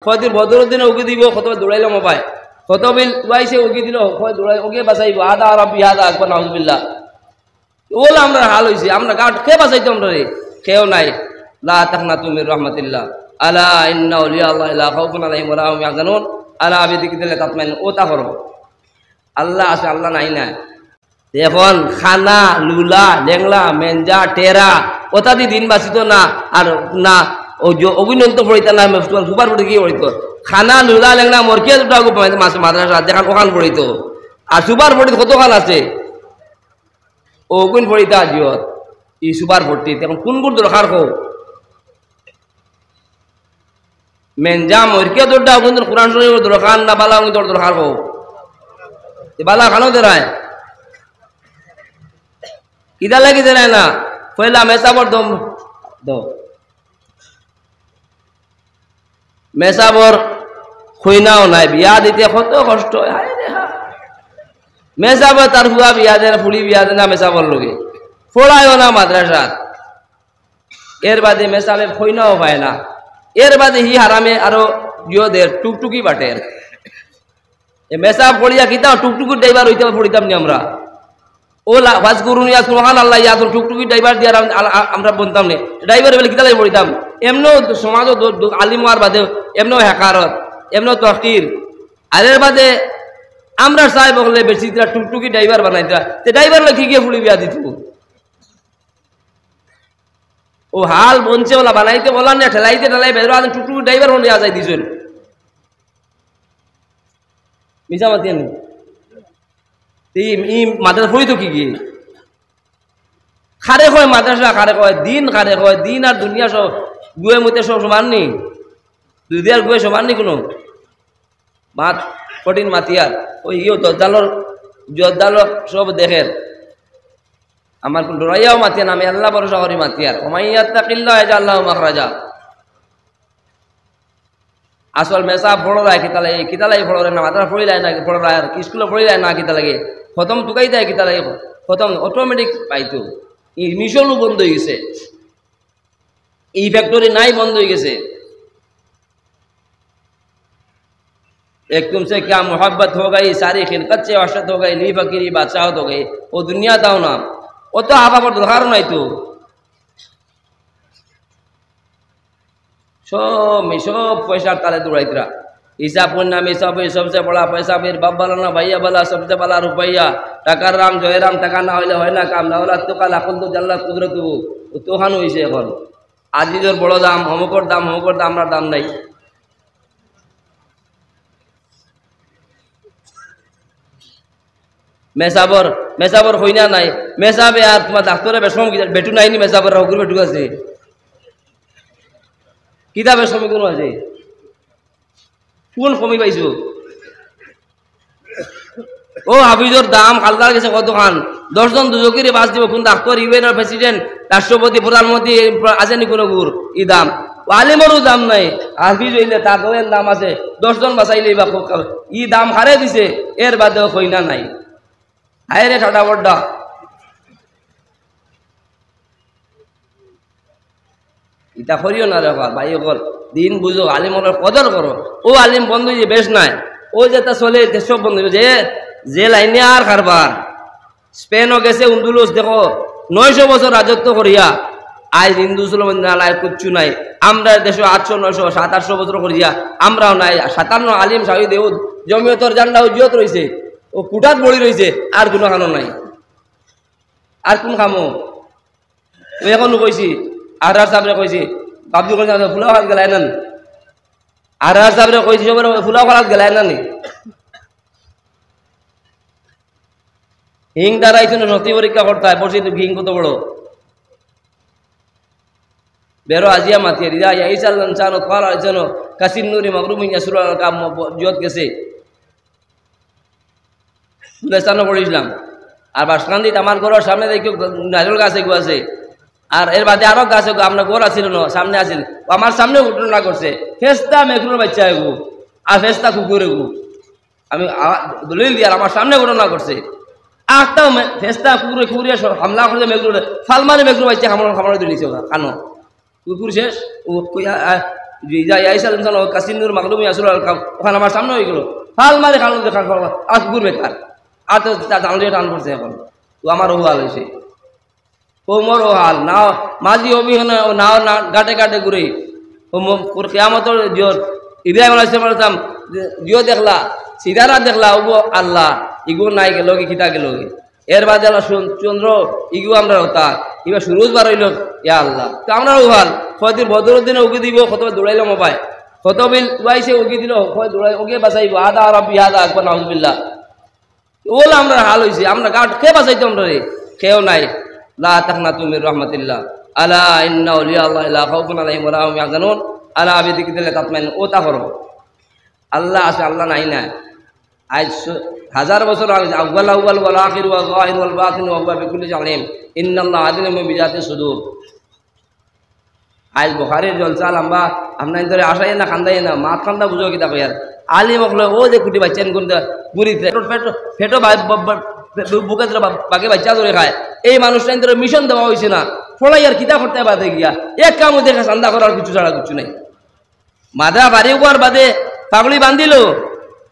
হয়তো বদরুদ্দিনে উকি দিব কত দৌড়াইলাম পায় কত বিল তুয়াইছে উকি দিল দৌড়াই ওকে বাঁচাইব আদা রব্বি আদা আকবার নাউজুবিল্লাহ ওলা আমরা হাল হইছে আমরা গাট কে বাঁচাইতো আমরা রে কেউ নাই লা তাকনাতু মির রাহমাতিল্লাহ আলা ইন্না আউলিয়া আল্লাহ লা খাউফুন আলাইহিম ওয়া লা হুম ইয়াহজানুন আলা বিযিকরিল্লাহ তাতমাইন ও তা করো আল্লাহ আছে আল্লাহ নাই না এখন খানা লুলা লেংলা মেঞ্জা টেরা ওটা দিয়ে দিন বাঁচিত না আর না ও অভিনন্ত পড়িত না সুপার পড়ে গিয়ে পড়িত খানা লুলা লেংলা মরকে মাদ্রাসা দেখান ওখান পড়িত আর সুপার পড়িত কতখান আছে ও কোন পড়িত আজিয়ত ই সুপার পড়তি এখন কোনগুলো দরকার হো মেঞ্জা মরকে দরটা কিন্তু কোরআন শরীফ দরকার না বালা দরকার হো বালা খানো দেরায় কিদা লাগি দেয় না পয়লা মেসাবর দম দো মেসাবর খুইনাও নাই বিয়া দিতে কত কষ্ট মেসাবর তার হুয়া বিয়া দেয় না ফুলি বিয়া দেয় না মেসাবর লোকে ফোড়ায়ও না মাদ্রাসাত এর বাদে মেসাবে খুইনাও পায় না এর বাদে হি হারামে আরো জিওদের টুকটুকি বাটের মেসাব পড়িয়া কিতাম টুকটুকি ড্রাইভার হইতে পড়িতাম নি আমরা ও বাস করুন ইয়া সুবহান আল্লাহ ইয়া টুকটুকি ড্রাইভার দিয়ে আমরা বলতাম না ড্রাইভার বলে কিতালাই পড়িতাম এমনও সমাজও আলিম হওয়ার বাদে এমনও হেকারত এমনও তহকির আরের বাদে আমরা চাই বললে বেশি টুকটুকি ড্রাইভার বানাইতা তে ড্রাইভার লোক গিয়ে ফুলি বিয়া দিত ও হাল বঞ্চে বলা বানাইতে বলার না ঠেলাইতে ঠেলাই বের টুকটুকি ড্রাইভার হলে যাই দিছেন মিশামাতি মাদ্রাসা পড়ি তো কি গিয়ে খারে কয় মাদ্রাসা খারে কয় দিন আর দুনিয়া সব গুয়ে মতে সব সমান নি দুই দিয়ার গুয়ে সমান নি কোনো মাত কঠিন মাতিয়ার ওই ইয়ে জদ্দালর সব দেখেন আমার কোন ডরাইয়াও মাতিয়ান আমি আল্লাহ ভরসা করি মাতিয়ার ওমাইয়াত্তাকিল্লাহ ইয়াজআল্লাহু মাখরাজা আসল মেসা পড়ো রায় কিতালাই পড়ো রে না মাদ্রাসা পড়ি যায় না পড়ো রায় আর স্কুলে পড়ি যায় না কিতা লাগে খতম টুকাই দেয় কিতা লাগে খতম অটোমেটিক পাইতো এই মিশনও বন্ধ হয়ে গেছে এই ফ্যাক্টরি নাই বন্ধ হয়ে গেছে एक तुमसे क्या मोहब्बत हो गई सारी खिलकत से वहशत हो गई ली फकीरी बादशाहत हो गई वो दुनिया दाओ ना वो तो आबा पर दरकार नहीं तो सब पैसा ताले दौड़ाइतरा हिसाब करना में सबसे बड़ा पैसा फिर बाप वाला ना भैया वाला सबसे बड़ा रुपया टाकार राम जयराम टाका ना হইলে হয় না কাম না হলে তো কাল এখন তো জাল্লা কুদরত তো খান হইছে এখন আজিজের বড় দাম অমুকর দাম আমরা দাম নাই মেসাবর হইনা নাই মেসাবে আর তোমার ডাক্তারে বেশম বেটু নাইনি মেসাবর হগুর বেটু আছে কিতাবের সময় কোনো আছে কোন কমি পাইছো ও হাফিজর দাম খালদার গেছে কত খান 10 জন দুজকিরে বাস দিব কোন ডাক্তার ইউএনের প্রেসিডেন্ট রাষ্ট্রপতি প্রধানমন্ত্রী আসেনি কোনো গুর ই দাম আলিমরও দাম নাই হাফিজ হইলে তার দাম আছে 10 জন বাঁচাইলেই বা ই দাম হারে দিছে এর বাদেও কইনা নাই হায় রে ঠাডা বড্ডা ইটা করিও না রে ভাই কর দিন বুঝো আলিমর কদর করো ও আলিম বন্ধু যে বেশ নাই ও যেটা চলে সব বন্ধু যে লাইনে আর কারবার স্পেনও গেছে উন্দুলুস দেখো 900 বছর রাজত্ব করিয়া আজ হিন্দু মুসলমান নাই কিচ্ছু নাই আমরা দেশে 800 900 700 বছর করিয়া আমরাও নাই 57 আলিম শাহিদ জমিয়তর জান্ডা উজ্জত রয়েছে ও কুটাত বড়ি রয়েছে আর কোনো খানো নাই আর কোন খামো এখন কইছি আরার সাহেবরে কইছি বাবজু কইছে ফুলাও হাত গেলাই না আরার সাহেবরে কইছি সবার ফুলাও হাত গেলাই না নি হিং দাঁড়াইছে না সত্যি পরীক্ষা করতে হয় পড়ছি তো হিং কত বড় বেরো আজিয়া মাতিয়া রিদা ইসাল ইনসান কাল আইছনো কাসিন নুরি মাগরুম ইয়াসুল কাম জত গেছে সুলেসানো পড়িছিলাম আর বাসকান্দিত আমার ঘরের সামনে দেখি নারকেল গাছ এগু আছে আর এর বাদে আরো গাছ এগু আমরা ঘর আছিল না সামনে আছিল আমার সামনে ঘটনা করছে ফেস্তা মেঘুর বাচ্চা এগু আর ফেস্তা কুকুর এগু আমি দলিল দিয়ে আমার সামনে ঘটনা করছে আটটাও ফেস্তা কুকুরে কুকুরে হামলা করছে মেঘুর ফালমানে মেঘুর বাচ্চা খামার দিয়েছে কানো কুকুর শেষ আইসাল ইনসান কাসিনুর মাকলুমি আসল ওখানে আমার সামনে হয়ে গেল হাল মারে খাল দেখা আর কুকুর বেকার আর তো জানলে টান পড়ছে এখন তো আমার ও হাল হয়েছে ও মোর ও হাল না মাঝি অবিহনে নাও না গাটে গাটে ঘুরে ও কেয়ামতর জিওর ইব্রাহিম আলাইহিস সালাম জিও দেখলা সিদারা দেখলা ও আল্লাহ ইগু নাই গেল কি কিতা গেল এর বাদে আল্লাহ চন্দ্র ইগু আমরা হতা এবার সুরজ বার হইল ইয়া আল্লাহ তো আমরা ও হাল হয়তো বদরুদ্দিনে উগি দিব কত দৌড়াইল মোবাইল কত বিল উয়াইছে উগি দিল হয় দৌড়াই ওকে বাঁচাইব আদা রব্বি আদা আকবার নাউজুবিল্লাহ ওলা আমরা হাল হইছে আমরা গাট কে বাঁচাইতো আমরা রে কেউ নাই লা তাকনাতু মির রাহমাতিল্লাহ আলা ইন্না আউলিয়া আল্লাহ লা খাউফুন আলাইহিম ওয়া লা হুম ইয়াহজানুন আলা বিযিকরিল্লাহ তাতমাইন্নুল ও তা করো আল্লাহ আছে আল্লাহ নাই না আজ হাজার বছর আগে আউয়াল আউয়াল ওয়াল আখির ওয়াল যাহির ওয়াল বাতিন ওয়া হুয়া বিকুল্লি আলিম ইন্নাল্লাহ আলিমুম বিযাতি সুদূর আজ বুখারীর জলসা লম্বা আপনার ধরে আসাই না খান্দাই না মাত খান্দা বুঝো কিতা কইয়ার আলিম হলো ও যে কুটি বাচ্চান কোন বুড়ি ফেটো বুকে বাকি বাচ্চা ধরে খায় এই মানুষটা ধরে মিশন দেওয়া হয়েছে না ফলাই আর কিতা করতে বাদে গিয়া এক কাম দেখে চান্দা করার কিছু ছাড়া কিছু নাই মাদা বাড়ি উয়ার বাদে পাগড়ি বান্ধিল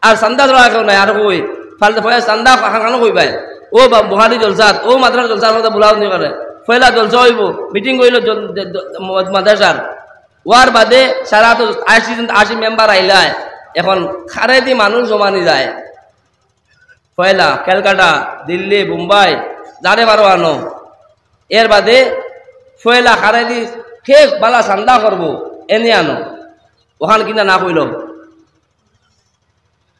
আর চান্দা ধরা কেউ নাই আর কই ফালতে ফয়া চান্দা খানো কই পায় ও বুহারি জলসাত ও মাদ্রাস জলসার মধ্যে বুলাও নি করে ফয়লা জলসা হইব মিটিং কইল মাদ্রাসার ওয়ার বাদে সারা তো 80 মেম্বার আইলায় এখন খারেদি মানুষ জমানি যায় পয়লা ক্যালকাটা দিল্লি মুম্বাই যারে বারো আনো এর বাদে পয়লা খারেদি ঠিক বালা চান্দা করবো এনে আনো ওখান কিনা না কইল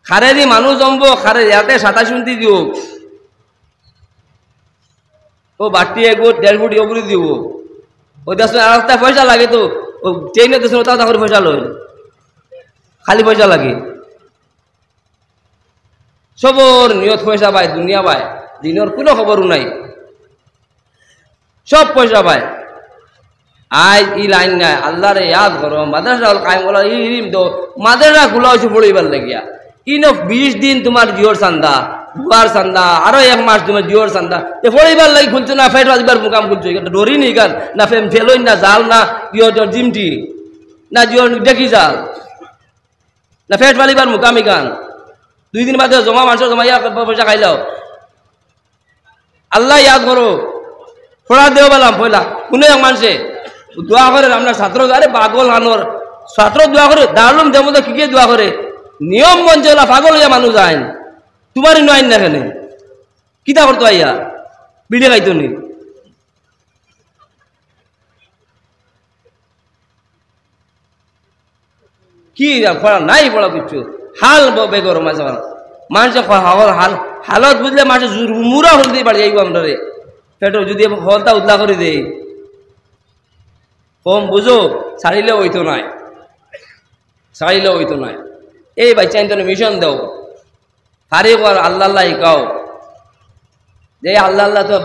খারেদি মানুষ জমবো খারে ইয়াতে 27 মিনিট দিও ও বাটি 1.5 ফুট ওগুলি দিব ও দেশ আর পয়সা লাগে তো ও ট্রেনে দেশ ওটা করে পয়সা লয় খালি পয়সা লাগে সবর নিয়ত পয়সা পায় দুনিয়া পায় দিনের কোনো খবরও নাই সব পয়সা পায় আজ ই লাইন নাই আল্লাহরে ইয়াদ করো মাদ্রাসা কায়েম করা ইম তো মাদ্রাসা খোলা হয়েছে পড়িবার লাগিয়া ইন 20 দিন তোমার জিওর চান্দা দুয়ার চান্দা আরো 1 মাস তোমার জিওর চান্দা এ পড়িবার লাগি খুলছো না ফেট বাজবার মুকাম খুলছো এটা ডরি নি গান না ফেম ফেলই না জাল না জিওর জিমটি না জিওর দেখি জাল না ফেট বালিবার মুকামি গান 2 দিন বাদে জমা মানুষ জমা পয়সা খাইলাও আল্লাহ ইয়াদ করো ফোড়া দেও বললাম পয়লা কোন এক মানুষে দোয়া করে আপনার ছাত্র আরে পাগল হানোর ছাত্র দোয়া করে দারুম দেব তো কি দোয়া করে নিয়ম মঞ্চে পাগল হইয়া মানুষ আইন তোমারই নয় না কেন কিতা করতো আইয়া বিড়ে খাইতো নি কি পড়া নাই পড়া কিছু হাল বেগর মাঝে মানুষের হাল হালত বুঝলে মানুষের মুরা হলতেই পারে যাইব আমরা রে পেটো যদি হলতা উদলা করে দেই কম বুঝো ছাড়িলে হইতো নাই ছাড়িলে হইতো নাই এই বাচ্চা ইন্তনে মিশন দেও হারি কর আল্লাহ আল্লাহ শিকাও যে আল্লাহ আল্লাহ তো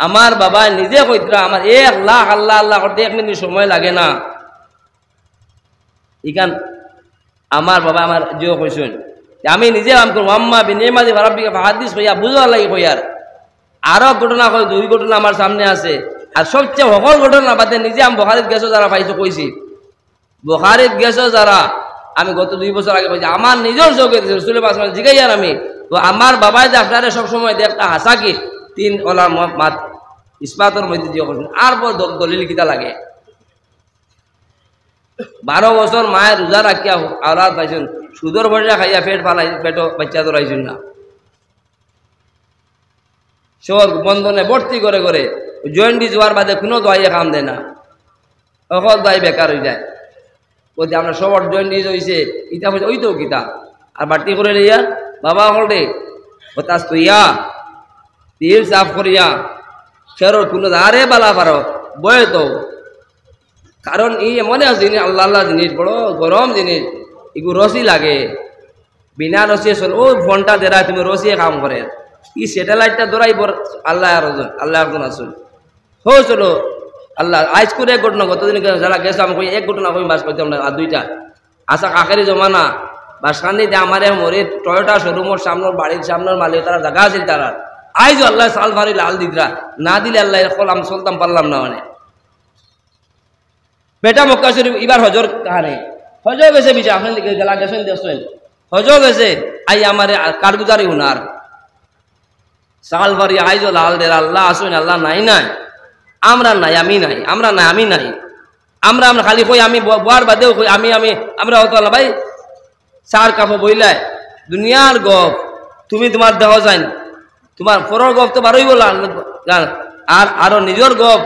আমার বাবা নিজে কইতরা আমার 1 লাখ আল্লাহ আল্লাহ করতে 1 মিনিট সময় লাগে না ইকান আমার বাবা আমার জিও কইছেন আমি নিজে আম করব আম্মা বিনিমাদি রাব্বিকা ফাহাদিস কইয়া বুঝা লাগি কইয়ার আরো ঘটনা কই 2 ঘটনা আমার সামনে আছে আর সবচেয়ে সকল ঘটনা বাদে নিজে আমি বুখারীত গেছো যারা পাইছো কইছি বুখারীত গেছো যারা আমি গত 2 বছর আগে কইছি আমার নিজের চোখে রাসূলের পাশে জিগাইয়ার আমি তো আমার বাবাই যে আপনারা সব সময় দেখতা হাসা কি 3 ওলা মাত ইসবাতের মধ্যে জিও কইছেন আর বড় দলিল কিটা লাগে 12 বছর মায়ের রোজা রাখিয়া আওলাদ পাইছেন সুদর পয়সা খাইয়া পেট ফালাই পেটো বাচ্চা ধরাইছেন না শহর বন্ধনে ভর্তি করে করে জয়েন্টি যাওয়ার বাদে কোনো দোয়াইয়ে কাম দেয় না সকল দোয়াই বেকার হয়ে যায় বলতে আমরা সবার জয়েন্টি হয়েছে ইটা হয়েছে ওই তো কিতা আর বাড়তি করে লইয়া বাবা হলে হতাশ তুইয়া তিল সাফ করিয়া সেরোর কোনো আরে বালা পারো বয়ে তো কারণ এই মনে আছে জিনিস আল্লাহ আল্লাহ জিনিস বড় গরম জিনিস এগুলো রসি লাগে বিনা রসিয়ে চল ও ফোনটা দেরা তুমি রসিয়ে কাম করে ই স্যাটেলাইটটা দৌড়াইব আল্লাহ আল্লাহ একজন আসুন হো চলো আল্লাহ আজ করে এক ঘটনা গতদিন যারা গেছো আমি কই এক ঘটনা কই বাস করতাম না আর 2টা আশা কাকেরি জমানা বাসখান্দিতে আমার মরে টয়োটা শোরুমের সামনের বাড়ির সামনের মালিক তারা জায়গা আছিল তারা আইজ আল্লাহ সাল ভারি লাল দিদরা না দিলে আল্লাহ কল আমি চলতাম পারলাম না মানে বেটা মক্কা শরীফ এবার হজর কাহানে হজর গেছে বিচা আপনি গেলা গেছেন দেখছেন হজর গেছে আই আমার কারগুজারি হুনার সাল ভারি আইজ লাল দের আল্লাহ আসুন আল্লাহ নাই নাই আমরা নাই আমি নাই আমরা নাই আমি নাই আমরা আমরা খালি কই আমি বোয়ার বাদেও কই আমি আমরা হতো আল্লাহ ভাই চার কাপড় বইলায় দুনিয়ার গপ তুমি তোমার দেহ যাইন তোমার পরের গপ তো বারোই বলা আর আরো নিজের গপ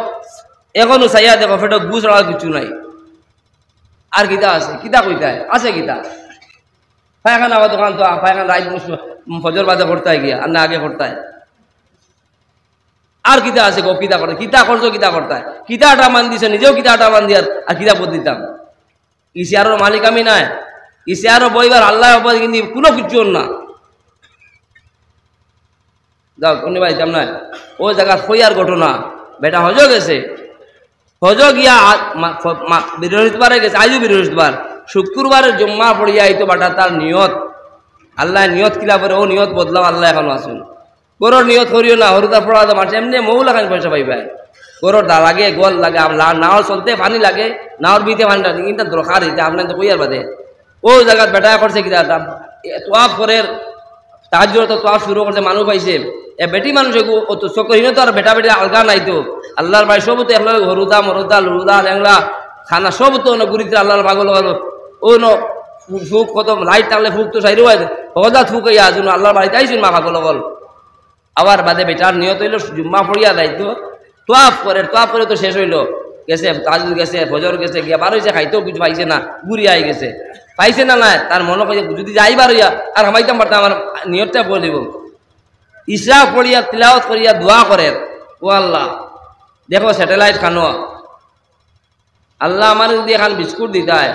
এখনো চাইয়া দেখো ফেটো বুঝ আর কিছু নাই আর কিতা আছে কিতা কইতায় আছে কিতা পায়খানা আবার দোকান তো পায়খানা রাইত ফজর বাদে করতে গিয়া আর না আগে করতে আর কিতা আছে গপ কিতা করতে কিতা করছো কিতা করতে কিতাটা মান দিছে নিজেও কিতাটা মান দিয়ার আর কিতা বদ দিতাম ইশিয়ারের মালিক আমি নাই ইশিয়ারও বইবার আল্লাহ কিন্তু কোনো কিছু না যাও কোন ভাই তেমন ও জায়গা খইয়ার ঘটনা বেটা হজ গেছে হজ গিয়া বৃহস্পতিবারে গেছে আজও বৃহস্পতিবার শুক্রবারের জম্মা পড়িয়া আইতো বাটা তার নিয়ত আল্লাহ নিয়ত কিলা করে ও নিয়ত বদলাও আল্লাহ এখনো আসুন গরুর নিয়ত করিও না হরুদা পড়া তো মানুষ এমনি মৌ লাগান পয়সা পাইবাই গরুর দা লাগে গোল লাগে নাওয়ার চলতে পানি লাগে নাওয়ার বিতে পানিটা কিন্তু দরকার হইতে আপনার তো কইয়ার বাদে ও জায়গা বেটা করছে কিনা তোয়াফ করে তার জন্য তো তোয়াফ শুরু করছে মানুষ পাইছে এ বেটি মানুষ অত চকহীন তো আর বেটা বেটি আলগা নাই তো আল্লাহর ভাই সব তো একলা হরুদা মরুদা লুদা ল্যাংলা খানা সব তো গুরিতে আল্লাহর পাগল ও ন ফুক কত লাইট টানলে ফুক তো সাইরো হজা থুক ইয়া জন্য আল্লাহর বাড়িতে আইসুন মা পাগল আবার বাদে বেটার নিয়ত হইল জুম্মা পড়িয়া যাইতো তোয়াফ করে তো শেষ হইল গেছে তাজুদ গেছে ফজর গেছে গিয়া বার হয়েছে খাইতেও কিছু পাইছে না ঘুরি আই গেছে পাইছে না নাই তার মনে করে যদি যাইবার হইয়া আর হামাইতাম পারতাম আমার নিয়তটা বলে দিব ইশরা পড়িয়া তিলাওয়াত করিয়া দোয়া করে ও আল্লাহ দেখো স্যাটেলাইট খানো আল্লাহ আমার যদি এখন বিস্কুট দিতায়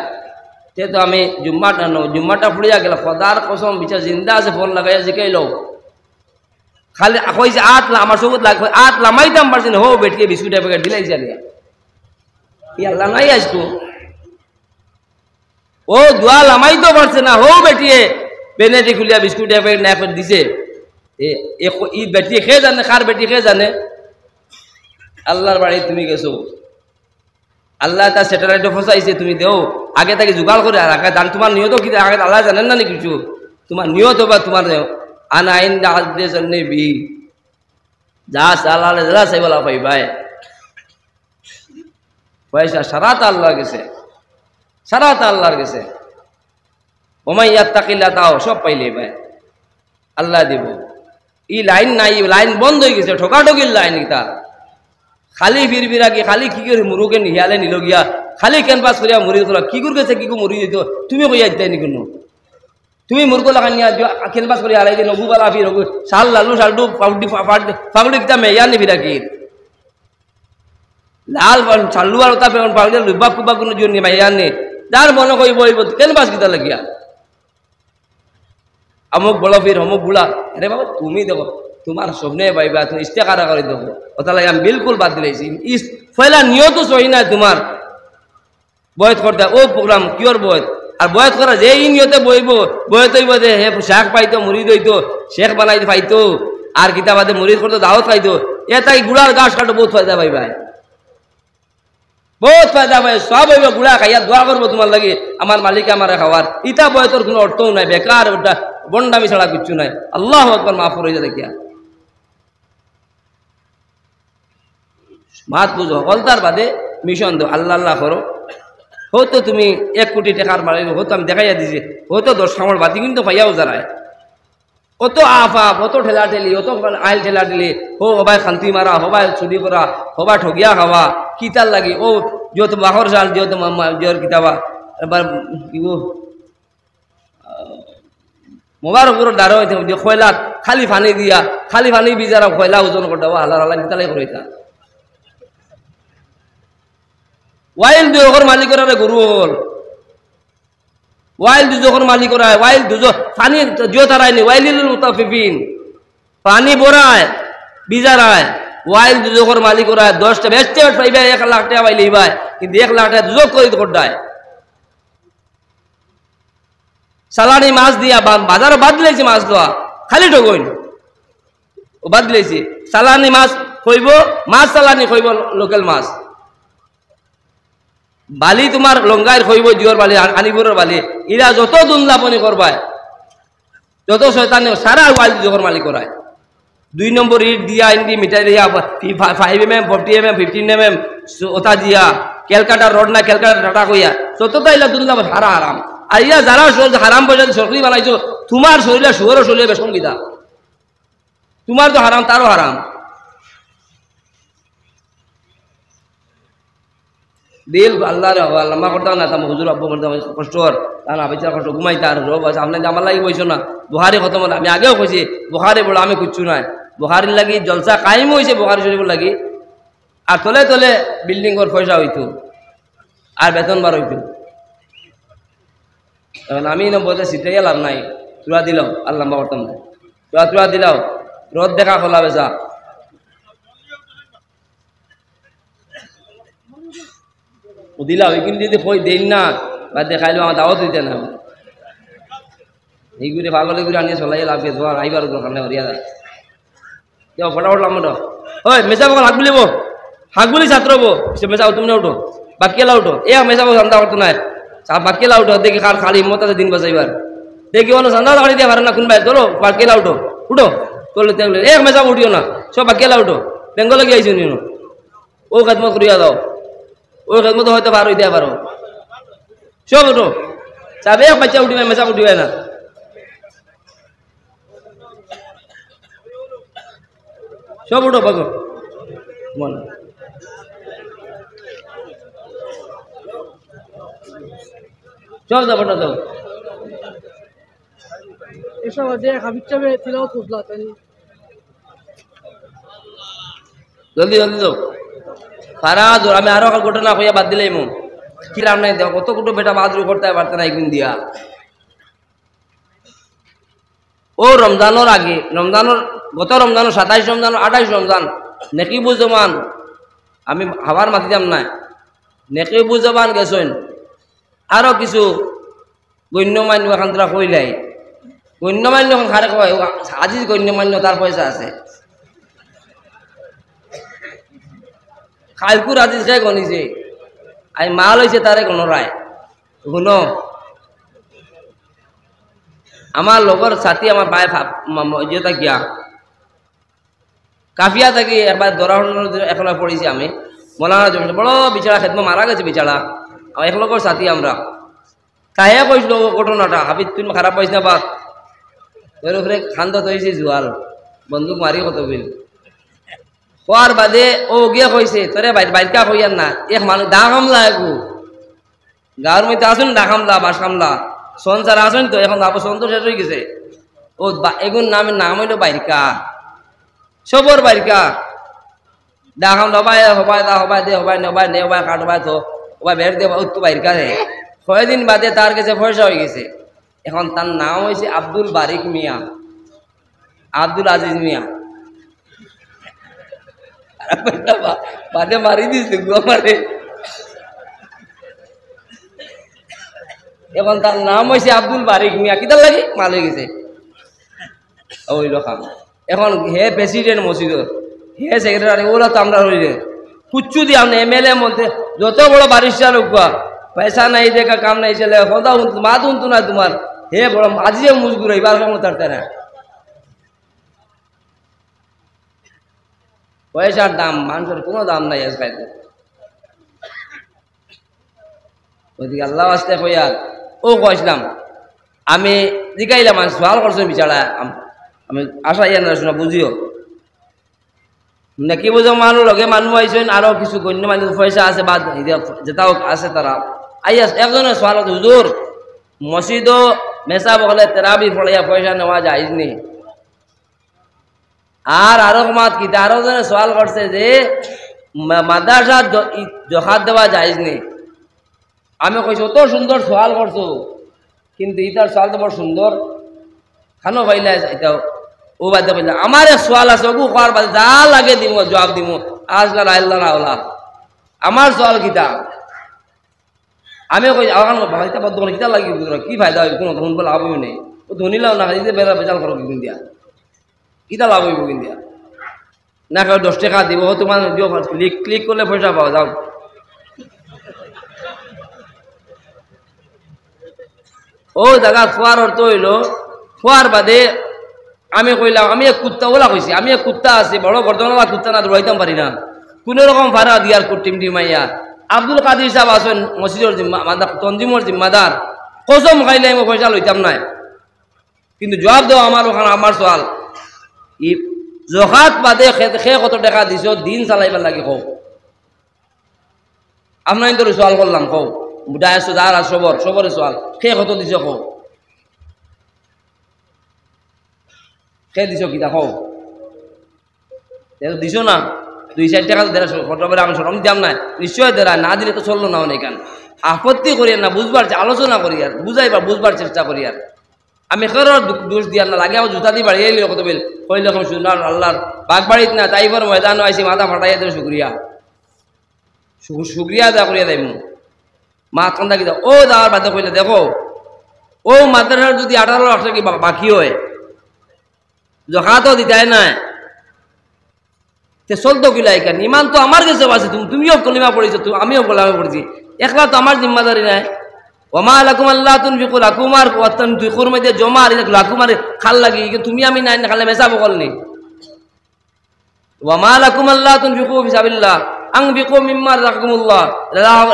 সে তো আমি জুম্মাটা পড়িয়া গেল খদার কসম বিচার জিন্দা আছে ফোন লাগাইয়া জিকাইল খালি কইছে আমার সবুত লাগবে লামাইতাম পারছি না হো বেটিয়ে বিস্কুটের প্যাকেট দিলাই জানিয়া আল্লাহ নাই আসতো ও দোয়া লামাইতেও পারছে না হো বেটিয়ে পেনেটি খুলিয়া বিস্কুটের প্যাকেট না দিছে ই বেটিয়ে খেয়ে জানে কার বেটি খেয়ে জানে আল্লাহর বাড়ি তুমি গেছো আল্লাহ তার স্যাটেলাইটে ফসাইছে তুমি দেও আগে তাকে জোগাড় করে রাখা জান তোমার নিয়ত কি আগে আল্লাহ জানেন না কিছু তোমার নিয়ত বা তোমার আনা আইন জন্যে বি যা সালালে যা সাইবলা পাই ভাই পয়সা সারাত আল্লাহ গেছে সারাত আল্লাহর গেছে ওমাই ইয়াত্তাকিল্লাহ তাও সব পাইলে ভাই আল্লাহ দিব ই লাইন নাই লাইন বন্ধ হয়ে গেছে ঠোকাঠকির লাইন এটা খালি ফিরবিরা কি খালি কি করে মুরুকে নিহালে নিল গিয়া খালি ক্যানভাস করিয়া মুড়ি তোলা কি করে গেছে কি মুড়ি দিত তুমি কইয়া দিতে নি কোনো তুমি মুরগো লাগান নিয়া ক্যানভাস করিয়া হারাই দিয়ে নবুবালা ফির শাল লালু শালটু পাউডি কিতা মেয়া নি ফিরা কি লাল চালু আর তা পাউডি লুবা কুবা কোনো জন্য মেয়া নি যার মনে কইব ক্যানভাস কিতা লাগিয়া অমুক বড় ফির অমুক বুড়া আরে বাবা তুমি দেখো তোমার স্বপ্নে পাইবা তুমি ইস্তেকারা করে দেবো ওটা লাগে আমি বিলকুল বাদ দিলেছি পয়লা নিয়ত সহি নাই তোমার বয়ত করতে ও প্রোগ্রাম কিয়র বয়ত আর বয়ত করা যে ই নিয়তে বইব বয়ত হইব যে হে শেখ পাইতো মুড়িদ হইতো শেখ বানাই পাইতো আর কিতা বাদে মুড়িদ করতো দাওয়াত পাইতো এটাই গুড়ার গাছ কাটো বহুত ফায়দা পাইবা বহুত ফায়দা পাই সব হইব গুড়া খাইয়া দোয়া করবো তোমার লাগে আমার মালিক আমার খাওয়ার ইটা বয়তর কোনো অর্থও নাই বেকার ওটা বন্ডামি ছাড়া কিচ্ছু নাই আল্লাহ একবার মাফ করে দেখিয়া মাত বুঝো হলতার বাদে মিশন দো আল্লাহ আল্লাহ করো হয়তো তুমি 1 কোটি টাকার মালিক হয়তো আমি দেখাইয়া দিছি হয়তো 10 কামড় বাতি কিন্তু পাইয়াও যারায় অত আফাপ অত ঠেলা ঠেলি অত আইল ঠেলা ঠেলি হো হবাই খান্তি মারা হবাই চুরি করা হবাই ঠগিয়া খাওয়া কিতার লাগে ও যেহেতু বাহর জাল যেহেতু জিয়র কিতাবা এবার কি মোবার উপর দাঁড়ো হইতে খয়লা খালি পানি দিয়া খালি পানি বিজারা খয়লা ওজন করতে হালার হালা কিতালাই করিতা ওয়াইল দুজোর মালিকের গরু হল ওয়াইল দুজোর মালিকের ওয়াইল দুজো পানি জিও তারায়নি ওয়াইলিল মুতাফিফিন পানি বড়ায় বিজারায় ওয়াইল দুজোর মালিকের 10টা বেচতে পাইবে 1 লাখ টাকা পাইলে ভাই কিন্তু 1 লাখ টাকা দুজো করে করতায় সালানি মাছ দিয়া বাজারও বাদ দিলেছি মাছ দেওয়া খালি ঠগইন ও বাদ দিলেছি সালানি মাছ কইব মাছ সালানি কইব লোকাল মাছ বালি তোমার লঙ্গাইর খইব জিওর বালি আনিপুরের বালি ইরা যত দুনলাপনি করবায় যত শয়তানি সারা ওয়াল জোহর মালিক করায় 2 নম্বর ইট দিয়া ইন্ডি মিটাই দিয়া 5 mm 40 mm 15 mm ওটা দিয়া ক্যালকাটা রোড না ক্যালকাটা টাটা কইয়া যতটা ইলা দুনলাপ হারা হারাম আর ইয়া যারা হারাম পয়সা সরকারি বানাইছো তোমার শরীরে শুয়োর শরীরে বেশম গিতা তোমার তো হারাম তারও হারাম দিল আল্লাহর আল্লাহ করতে না তা হুজুর আব্বু করতে কষ্ট আর না বেচারা কষ্ট ঘুমাইতে আর রোব আছে আপনি আমার লাগি বইছো না বুখারি খতম আমি আগেও কইছি বুখারি বড় আমি কুচ্ছু নাই বুখারির লাগি জলসা কায়েম হয়েছে বুখারি শরীফের লাগি আর তলে তলে বিল্ডিং ওর পয়সা হইতো আর বেতন বার হইতো এখন আমি না বলতে সিটাই লাভ নাই তুলা দিলাও আর লম্বা করতাম না তুলা দিলাও রোদ দেখা খোলা বেচা দিলাও এগুলি যদি কই দেন না বা দেখাইলো আমার দাওয়াত দিতে না এইগুলি পাগলে গুলি আনিয়ে চলাই লাভকে তোমার আইবার দরকার নেই হরিয়া যায় কেউ ফটাফট লাম্বা ওই মেজা বকল হাত বুলিব হাত বুলি ছাত্র বো সে মেজা তুমি না উঠো বাকিয়েলা উঠো এ মেজা বকল ধান্দা করতো না বাকিয়েলা উঠো দেখি কার খালি হিম্মত আছে দিন বাজাইবার দেখি অন্য চান্দা দাঁড়ি দিয়ে পারে না কোনবাই চলো বাকিয়েলা উঠো উঠো তোলে দেখলে এক মেজা উঠিও না সব বাকিয়েলা উঠো বেঙ্গলে গিয়ে আইসি নিও ও খেদমত করিয়া দাও ওই খেদমত হয়তো পারো দিতে পারো সব উঠো চাবে এক বাচ্চা উঠিবে মেজা উঠিবে না সব উঠো বাগো মন সব দাও বটা দাও এসব দেখ হাবিব চাবে তিলাওয়াত করলা তাই জলদি জলদি দাও সারা জোর আমি আরো ঘটনা হইয়া বাদ দিলাই মো কিরাম নাই দেও কত কুটো বেটা বাদরু করতে পারতে না একদিন দিয়া ও রমজানের আগে রমজানের গত রমজানের 27 রমজান 28 রমজান নেকিবু জমান আমি হাওয়ার মাতি যাম না নেকিবু জমান গেছেন আরো কিছু গণ্যমান্য এখন তোরা কইলাই গণ্যমান্য এখন খারে কয় আজি গণ্যমান্য তার পয়সা আছে খালকুর আজিজ খাই গণিছে আই মাল হয়েছে তারে গণরায় শুনো আমার লগর সাথী আমার বাই যে থাকিয়া কাফিয়া থাকি একবার দরা একলা পড়েছি আমি মৌলানা জমি বড় বিচারা খেদমা মারা গেছে বিচারা আমার এক লগর সাথী আমরা তাহে কইছিল ঘটনাটা হাবিব তুমি খারাপ পাইছ না বাদ তোর উপরে খান্দ হয়েছে জোয়াল বন্দুক মারি কত বিল হওয়ার বাদে ও গিয়ে কইছে তোরে বাইকা কইয়ার না এক মানুষ দা কামলা একু গাঁর মধ্যে আসুন দা কামলা বাস কামলা সংসার আসুন তো এখন আবার সন্তোষ শেষ হয়ে গেছে ও এগুন নাম হইল বাইরকা সবর বাইরকা দা কামলা হবাই হবাই দা হবাই দে হবাই নবাই নে হবাই কাট হবাই তো হবাই বের দে উত্তর বাইরকা রে কয়েকদিন বাদে তার কাছে পয়সা হয়ে গেছে এখন তার নাম হয়েছে আব্দুল বারিক মিয়া আব্দুল আজিজ মিয়া বাদে মারি দিয়েছে মারে এখন তার নাম হয়েছে আব্দুল বারিক মিয়া কিতার লাগে মাল হয়ে গেছে ওই রকম এখন হে প্রেসিডেন্ট মসজিদর হে সেক্রেটারি ওরা তো আমরা হইলে কুচ্ছু দিয়ে আমরা এমএলএ মধ্যে যত বড় বারিশটা লোক পয়সা নাই দেখা কাম নাই চলে সদা মাত উনতু না তোমার হে বড় আজিয়ে মুজগুর এবার কেমন তারতে না পয়সার দাম মানুষের কোনো দাম নাই আজকাল ওইদিকে আল্লাহ আসতে কইয়া ও কইছিলাম আমি জিগাইলাম সওয়াল করছো বিচারা আমি আশা ইয়া না শোনা বুঝিও নাকি বুঝো মানুষ লগে মানুষ আইসেন আরো কিছু গণ্য মানুষ পয়সা আছে বা যেটাও আছে তারা আইয়া একজনের সওয়াল হুজুর মসজিদও মেসা বলে তেরাবি পড়াইয়া পয়সা নেওয়া যায় নি আর আরো মাত কি আরো জনে সওয়াল করছে যে মাদ্রাসা জহাত দেওয়া যায় নি আমি কইছি অত সুন্দর সওয়াল করছো কিন্তু ইটার সওয়াল তো বড় সুন্দর খানো পাইলে এটাও ও বাদ পাইলে আমার সওয়াল আছে ওগু করার বাদে যা লাগে দিব জবাব দিব আজকাল আল্লাহ না আল্লাহ আমার সওয়াল কিতা আমি কই আমার ভাইটা বদ্ধ করে কিতা লাগি কি ফায়দা হইব কোনো ধন বল লাভই নেই ও ধনিলাও না খাইতে বেলা বেজাল করো কিন দিয়া কিতা লাভ হইব কিন দিয়া না কেউ 10 টাকা দিব তোমার ক্লিক করলে পয়সা পাওয়া যাও ও জায়গা খোয়ার অর্থ হইল খোয়ার বাদে আমি কইলাম আমি এক কুত্তা ওলা কইছি আমি এক কুত্তা আছি বড় গর্দনওয়ালা কুত্তা না দৌড়াইতাম পারি না কোন রকম ভাড়া দিয়ার টিম টিমাইয়া আব্দুল কাদির সাহেব আছেন মসজিদের তঞ্জিমর জিম্মাদার কসম খাইলে আমি পয়সা লইতাম না কিন্তু জবাব দাও আমার ওখানে আমার সওয়াল ই জখাত বাদে খে কত টাকা দিছ দিন চালাইবার লাগে কও আপনার তোর সওয়াল করলাম কও ডায়স যার সবরে সওয়াল খে কত দিছ কও খে দিছ কিতা কও দিছ না 2-4 টাকা দেড় ঘটবে আমি সরম দিলাম না নিশ্চয় দেরা না দিলে তো চললো না অনেক আপত্তি করি না বুঝবার আলোচনা করি আর বুঝবার চেষ্টা করি আর আমি খের দোষ দিয়ার না লাগে আমার জুতা দিয়ে বাড়িয়ে এলি কত বেল কইলে এখন শুনলাম আল্লাহর বাঘ বাড়িত না তাইবার ময়দান আইসি মাথা ফাটাইয়া দেবে শুক্রিয়া দা করিয়া দেয় মা কান্দা কি ও দাওয়ার বাদে কইলে দেখো ও মাদ্রাসার যদি 18 লাখ টাকা বাকি হয় জকাতও দিতাই না তে চলতো কিলাই কেন ইমান তো আমার কাছে আছে তুমিও কলিমা পড়েছো আমিও কলিমা পড়েছি একলা তো আমার জিম্মাদারি নাই ওমা লাকুম আল্লাহ তুনফিকু লাকুম আর তুনফিকুর মধ্যে জমা আর লাকুম আর খাল লাগি তুমি আমি নাই না খালে মেসা বকল নি ওমা লাকুম আল্লাহ তুনফিকু ফি সাবিলিল্লাহ আনফিকু মিম্মা রাযাকাকুমুল্লাহ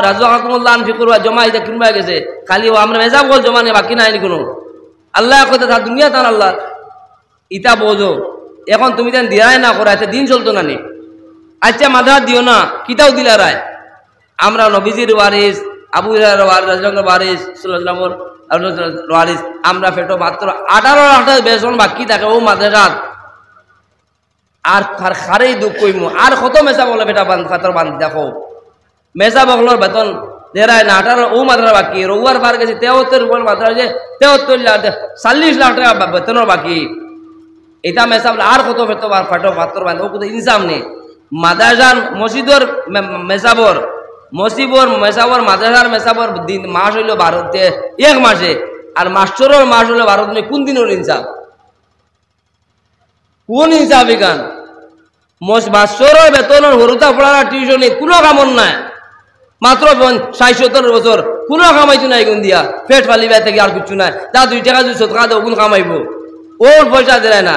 রাযাকাকুমুল্লাহ আনফিকু জমা এটা কিনবা গেছে খালি আমরা মেসা বকল জমা নেই বাকি নাই কোনো আল্লাহ কইতে তা দুনিয়া তার আল্লাহ ইতা বোঝো এখন তুমি দেন দিয়াই না করা এতে দিন চলতো না নি আচ্ছা মাদ্রাসা দিও না কিতাও দিলা রায় আমরা নবীজির ওয়ারিস আবু হুরায়রার ওয়ারিস সাল্লাল্লাহু আলাইহি ওয়ারিস আমরা ফেটো মাত্র 18 লাখ বেতন বাকি থাকে ও মাদ্রাসার আর খারেই দুঃখ কইমু আর কত মেসা বলে বেটা ফাতর বান্ধ দেখো মেসা বগলর বেতন দেরায় না 18 ও মাদ্রাসা বাকি রউয়ার পার গেছে 73 বল মাদ্রাসা 73 লাখ 40 লাখ টাকা বেতনের বাকি এটা মেসাব আর কত ফেতো ফাটো পাত্র বান্ধ ও কত ইনসাম নেই মাদ্রাসার মসজিদর মেসাবর মাদ্রাসার মেসাবর দিন মাস হইল 12 এক মাসে আর মাস্টরের মাস হইল 12 দিনে কোন দিনের ইনসাফ কোন ইনসাফ এখান মাস্টরের বেতনের হরুতা পড়ার টিউশনে কোনো কামন নাই মাত্র 60-70 বছর কোনো কামাইতো নাই কোন দিয়া পেট ফালিবা থেকে আর কিছু নাই তা 2 টাকা যদি সদকা দেও কোন কামাইব ওর পয়সা দেয় না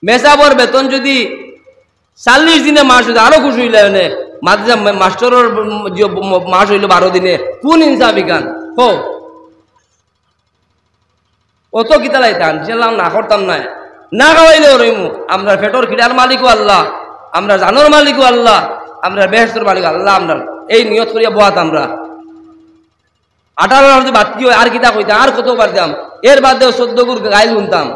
মেসাবর বেতন যদি 40 দিনে মাস হইলে আরো খুশি হইলে মাদ্রাসা মাস্টরের মাস হইল 12 দিনে কোন ইনসাফ ইখান হো অত কিতা লাইতাম সেলাম না করতাম না খাওয়াইলেও রইমু আমরা পেটর খিড়ার মালিকও আল্লাহ আমরা জানোর মালিকও আল্লাহ আমরা বেহেশতের মালিক আল্লাহ আমরা এই নিয়ত করিয়া বহাত আমরা 18 যদি বাকি হয় আর কিতা কইতাম আর কত পারতাম এর বাদেও 14 গুর গাইল শুনতাম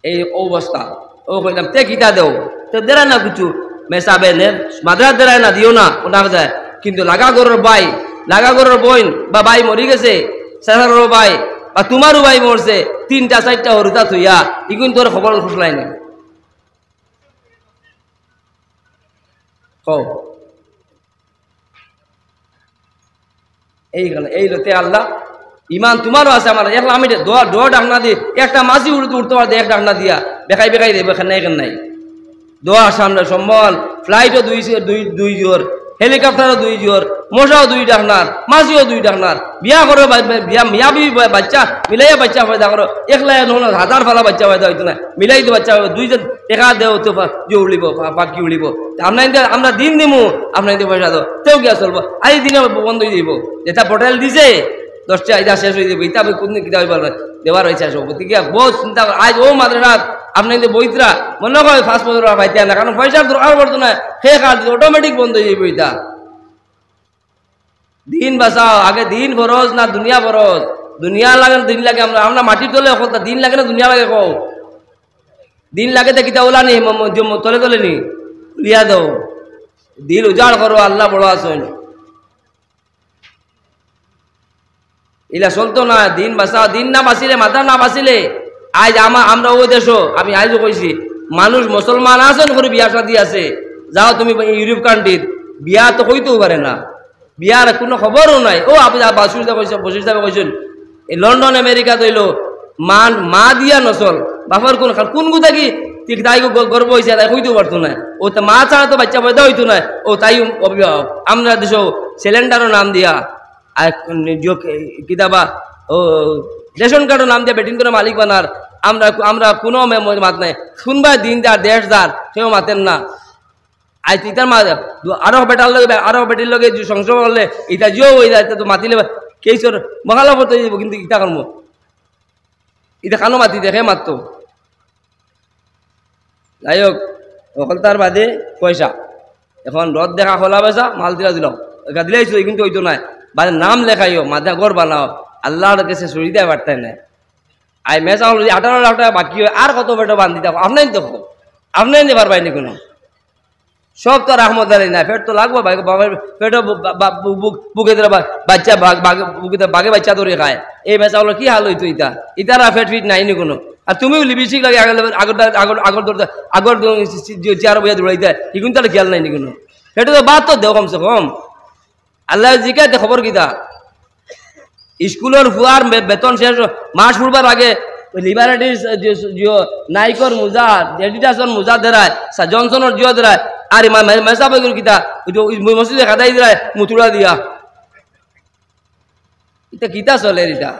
এই অবস্থা ও কইতাম তে কিতা দেও তো দেরা না কিছু মেসাবে নে মাদ্রাসা দেরায় না দিও না ওনা যায় কিন্তু লাগা গরর বইন বা ভাই মরি গেছে সারারও ভাই বা তোমারও ভাই মরছে 3টা-4টা হরুতা থইয়া ইগুন তোর খবর খুশলাই না কও এই লতে আল্লাহ ইমান তোমারও আছে আমার একলা আমি দোয়া ডাকনা দিয়ে একটা মাছি উঠতে পারতে এক ডাকনা দিয়া বেকাই দেবে এখানে নাই দোয়া সামনে সম্বল ফ্লাইটও দুই জোর হেলিকপ্টারও 2 জোর মশাও 2 ডাকনার মাছিও 2 ডাকনার বিয়া করো মিয়া বিবি বাচ্চা মিলাইয়া বাচ্চা পয়দা করো একলা নহলে 1000 ফালা বাচ্চা পয়দা হইতো না মিলাই তো বাচ্চা 2 জন টাকা দেও তো যে উড়িব বাকি উড়িব আমরা দিন দিমু আপনাদের পয়সা দাও তেও গিয়া চলবো আজ দিনে বন্ধ হয়ে দিব যেটা পোর্টাল দিছে 10টা এটা শেষ হয়ে যাবে এটা কোন কিতা হইবার দেওয়ার হয়েছে সবতি গিয়া বহুত চিন্তা আজ ও মাদ্রাসা আপনাদের বইতরা মনে হয় 5 বছর পাইতে না কারণ পয়সার দরকার পড়তো না খেয়ে কাজ অটোমেটিক বন্ধ হয়ে যাবে এটা দিন বাঁচাও আগে দিন ফরজ না দুনিয়া ফরজ দুনিয়া লাগে দিন লাগে আমরা মাটির তলে দিন লাগে না দুনিয়া লাগে কও দিন লাগে তো কিতা ওলা নি তলে নি লিয়া দাও দিল উজাড় করো আল্লাহ বড় আসুন ইলা চলতো না দিন বাঁচাও দিন না বাঁচিলে মাথা না বাঁচিলে আজ আমরা ও দেশও আমি আজও কইছি মানুষ মুসলমান আছেন করে বিয়া শাদী আছে যাও তুমি ইউরোপ কান্ট্রিত বিয়া তো হইতেও পারে না বিয়ার কোনো খবরও নাই ও আপনি বসির যাবে কইছেন এই লন্ডন আমেরিকা তৈল মা দিয়া নচল বাপর কোন গুতা কি ঠিক তাই গর্ব হয়েছে তাই হইতেও পারতো না ও তো মা ছাড়া তো বাচ্চা পয়দা হইতো না ও তাই অভিভাবক আমরা দেশ সিলিন্ডারও নাম দিয়া আর কিতাবা ও রেশন কার্ডের নাম দিয়ে বেটিং করে মালিক বানার আমরা আমরা কোনো মাত নাই শুনবা দিন যার দেশ যার সেও মাতেন না আজ ইতার মা আরো বেটার লগে আরো বেটির লগে সংসার করলে ইটা জিও হয়ে যায় তো মাতিলে কেসর মহালা পড়তে যাব কিন্তু ইটা কর্ম ইটা কানো মাতি দেখে মাত্র যাই হোক অকলতার বাদে পয়সা এখন রদ দেখা খোলা বেসা মাল দিলা দিল এটা দিলেইছিল কিন্তু ওই তো নাই বাদে নাম লেখাইও মাথা ঘর বানাও আল্লাহর কাছে সরি দেয় পারতেন না আই মেসা হল 18 লাখ টাকা বাকি হয় আর কত বেটো বান্ধি দেখো আপনাই দেখো আপনাই নিতে পারবাই না কোনো সব তো রহমত আলী না পেট তো লাগবো পেটও বুকে দিলে বাচ্চা বুকে বাঘে বাচ্চা ধরে খায় এই মেসা হলো কি হাল হইতো ইতারা ফেট ফিট নাই নি কোনো আর তুমিও লিপস্টিক লাগে আগর চেয়ার বইয়া দৌড়াইতে এগুলো তাহলে খেয়াল নাই নি কোনো সেটা তো বাদ তো দেও কমসে কম আল্লাহ জিকাইতে খবর কিতা স্কুলের ফুয়ার বেতন শেষ মাস ফুরবার আগে লিবারেটিস নাইকর মুজা এডিটাসন মুজা দেরায় জনসনের জিও দেরায় আর মেসা বইগুলো কিতা মসজিদে খাদাই দেরায় মুতুড়া দিয়া এটা কিতা চলে এটা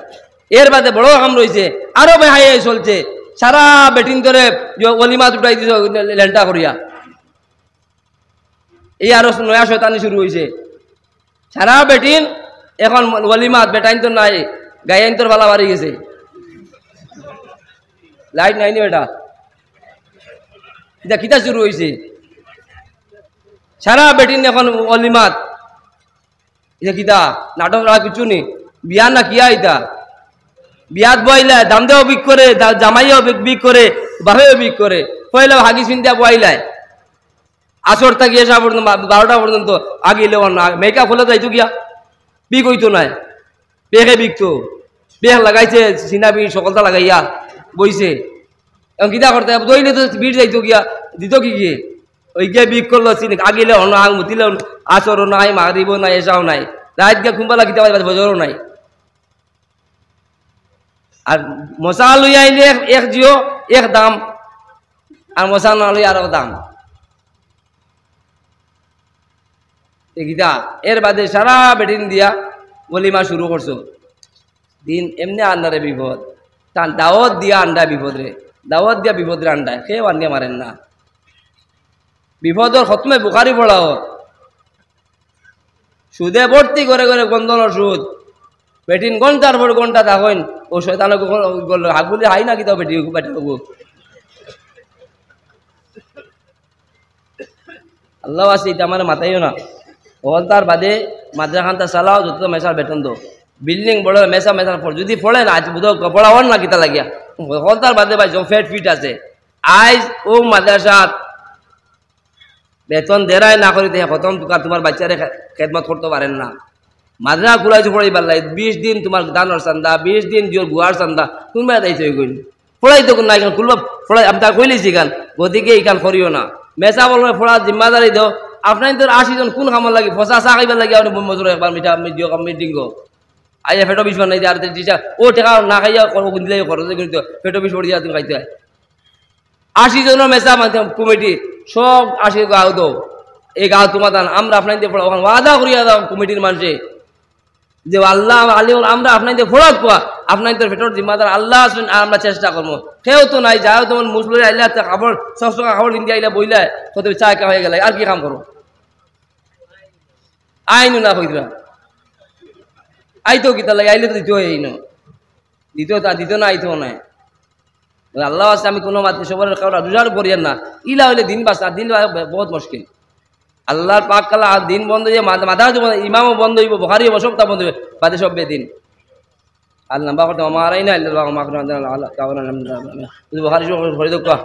এর বাদে বড় কাম রয়েছে আরো বেহাই চলছে সারা বেটিং করে অলিমা উঠাই দিছে লেন্টা করিয়া এই আরো নয়া শয়তানি শুরু হয়েছে সারা বেটিং এখন অলিমাত বেটাইন তো নাই গাইন তোর বালা বাড়ি গেছে লাইট নাই নি বেটা এটা কিতা শুরু হয়েছে সারা বেটিন এখন অলিমাত এটা কিতা নাটক কিছু নি বিয়া না কিয়া এটা বিয়াত বইলায় দাম দেও বিক করে জামাইও বিক করে বাহেও বিক করে পয়লা হাগি চিন্তা বইলায় আসর থাকি এসা পর্যন্ত 12টা পর্যন্ত আগে লেও না মেকআপ হলে যাইতো গিয়া বিক হইতো নাই বেহে বিকতো বেহ লাগাইছে সিনাবি সকলটা লাগাইয়া বইছে এখন কিতা করতে দইলে তো বিট যাইতো গিয়া দিত কি গিয়ে ওই গিয়ে বিক করলো চিনি আগিলে অন্য আং মুতিলেও আসরও নাই মারিব নাই এসাও নাই রাত গিয়া খুম্বালা কিতা বজরও নাই আর মশা লই আইলে এক জিও এক দাম আর মশা না লই আরো দাম গীতা এর বাদে সারা বেটিন দিয়া বলিমা শুরু করছো দিন এমনি আন্ডারে বিপদ তার দাওয়াত দিয়া আন্ডা বিপদ রে দাওয়াত দিয়া বিপদ রে আন্ডায় খেয়ে আন্ডিয়া মারেন না বিপদর খতমে বুখারি পড়াও সুদে ভর্তি করে করে গন্ধনের সুদ বেটিন ঘন্টার পর ঘন্টা থাকেন ও শয়তানে হাগুলি হাই না কিতাও বেটি বেটা আল্লাহ আছে এটা আমার মাথায়ও না ওল তার বাদে মাদ্রাখানটা চালাও যত মেসার বেতন দো বিল্ডিং বড় মেসা মেসার পর যদি পড়ে না আজ বুধ পড়া হন না কিতা লাগিয়া ওল তার বাদে ভাই ফেট ফিট আছে আজ ও মাদ্রাসাত বেতন দেরাই না করিতে খতম তোমার বাচ্চারে খেদমত করতে পারেন না মাদ্রাসা খুলাইছো পড়াইবার লাগে 20 দিন তোমার দানোর চান্দা 20 দিন জোর গুয়ার চান্দা কোনবা দাইছে ওই কইল পড়াই তো না এখান খুলবা পড়াই আমি তা কইলেছি গান গতিকে এইখান করিও না মেসা বলবে পড়া জিম্মাদারি দাও আপনার তোর 80 জন কোন খামার লাগে ফসা চা খাইবার লাগে আপনি মজুর একবার মিটিং গো আইয়া ফেটো বিষ বানাই আর টিচার ও টাকা না খাইয়া দিলে খরচ কিন্তু ফেটো বিষ পড়ে তুমি খাইতে হয় 80 জনের মেসা কমিটি সব 80 গাঁও দো এই গাঁও তোমার দান আমরা আপনার দিয়ে পড়া ওয়াদা করিয়া দাও কমিটির মানুষে যে আল্লাহ আলী আমরা আপনাদের ফোড়াক কোয়া আপনাদের ভেতর জিম্মাদার আল্লাহ আসবেন আর আমরা চেষ্টা করবো কেউ তো নাই যাও তোমার মুসলিম আইলা খাবার সব টাকা খাবার ইন্ডিয়া আইলা বইলা কত চা কা হয়ে গেলে আর কি কাম করো আইনু না হইতরা আইতো কিতা লাগে আইলে তো দিত আইনো দিত না আইতো না আল্লাহ আছে আমি কোনো মাত্র সবার কারণ রোজার করিয়েন না ইলা হইলে দিন বাঁচা দিন বহুত মুশকিল আল্লাহর পাক কালা দিন বন্ধ হয়ে মাথা ইমামও বন্ধ হইব বুখারি হইব সবটা বন্ধ হইব বাদে সব বেদিন আল্লাহ করতে আমার আইনা আল্লাহ বুখারি সব ভরে দোকা